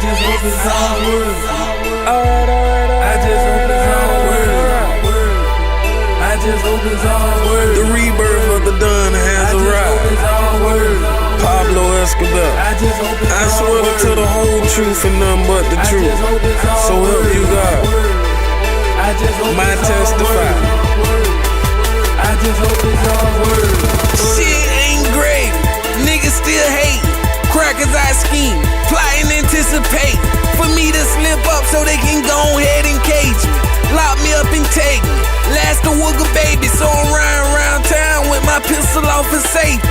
just hope it's all words. I just hope it's all words. I just hope it's all words. The rebirth of the Don has arrived. Pablo Escobar. I swear to tell the whole truth and nothing but the truth. So help you God. My testify. I just hope it's all words. Shit ain't great. Niggas still hate. Crackers I scheme. Plotting, anticipate. For me to slip up so they can go ahead and cage me. Lock me up and take me. Last a wooga baby, so I'm riding around town with my pistol off for safety.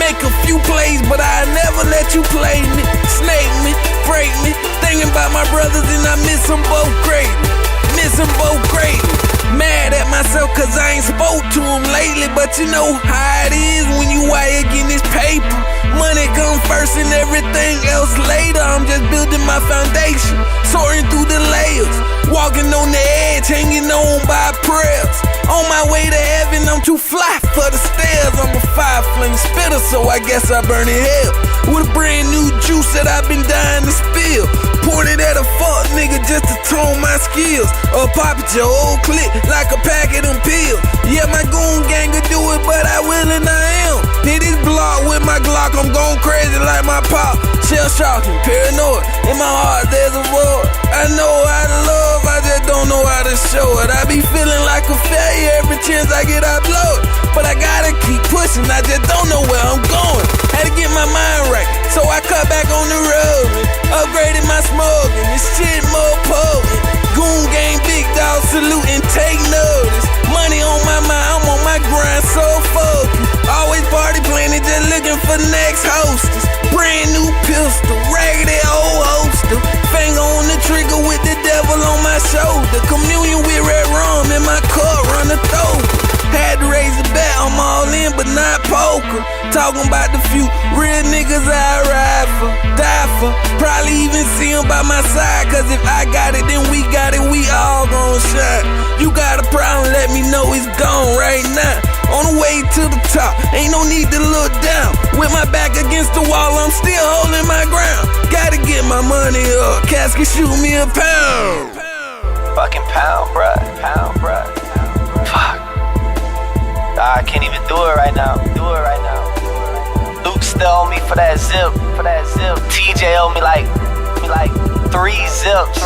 Make a few plays, but I never let you play me. Snake me, break me. Thinking about my brothers and I miss them both greatly. Miss them both greatly. Mad at myself cause I ain't spoke to them lately. But you know how it is when you out here getting this paper. Money come first and everything else later. I'm just building my foundation, soaring through the layers. Walking on the edge, hanging on by prayers. On my way to heaven, I'm too fly for the stairs. I'm a fire flame spitter, so I guess I burn in hell. With a brand new juice that I've been dying to spill. Poured it at a fuck nigga just to tone my skills. Or pop it your old clip like a pack of them pills. Yeah, my goon gang could do it, but I will and I am. Hit this block with my Glock, I'm going crazy like my pop. Shell shocking, paranoid, in my heart there's a void. I know how to love, I just don't know how to show it. I be feeling like a failure every chance I get, I blow it. But I gotta keep pushing, I just don't know where I'm going. Had to get my mind right, so I cut back on the road. Upgraded my smoking, this shit more potent. Goon gang, big dog, salute and take notice. Money on my mind, I'm on my grind, so focused. Always party planning, just looking for next hostess. Brand new pistol, raggedy old holster. Finger on the trigger with the devil on my shoulder. Communion with red rum in my cup, run the throat. Had to raise the bet, I'm all in, but not poker. Talking about the few real niggas I ride for, die for. Probably even see them by my side, cause if I got it, then we got it, we all gon' shine. You got a problem, let me know it's gone right now. On the way to the top, ain't no need to look down. With my back against the wall, I'm still holding my ground. Gotta get my money up, casket shoot me a pound. Fucking pound, bruh. Pound, bruh. Fuck. I can't even do it right now. Luke still owe me for that zip. TJ owe me like 3 zips.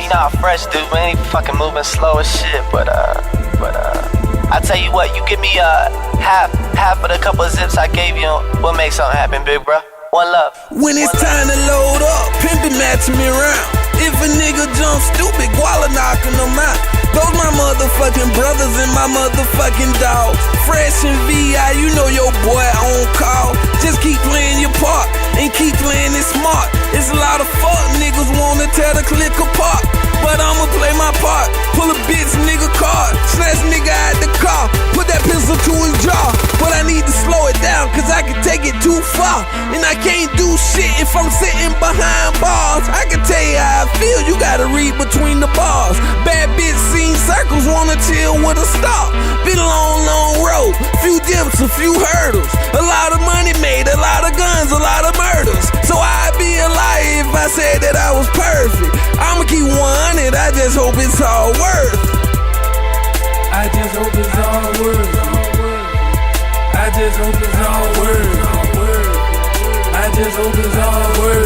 You know how fresh, dude, man. He fucking moving slow as shit. But I tell you what, you give me half of the couple of zips I gave you, we'll make something happen, big bro. One love. When it's time to load up, pimpin' matching me around. If a nigga jump stupid, Guala knocking them out. Those my motherfucking brothers and my motherfucking dogs. Fresh and VI, you know your boy on call. Just keep playing your part and keep playing it smart. It's a lot of fuck niggas wanna tear the clique apart, but I'ma play my part. Pull a bitch nigga card, snatch nigga out the car, put that pistol to his jaw. But I need to slow it down, cause I can take it too far. And I can't do shit if I'm sitting behind bars. I can tell you how I feel, you gotta read between the bars. Bad bitch seen circles, wanna chill with a star. Been a long road, few dips, a few hurdles. A lot of money made, a lot of guns, a lot of murders. So I'd be a liar if I said that I was perfect. I'ma keep 100, I just hope it's all worth. I just hope it's all worth. I just hope it's all worth. I just hope it's all worth.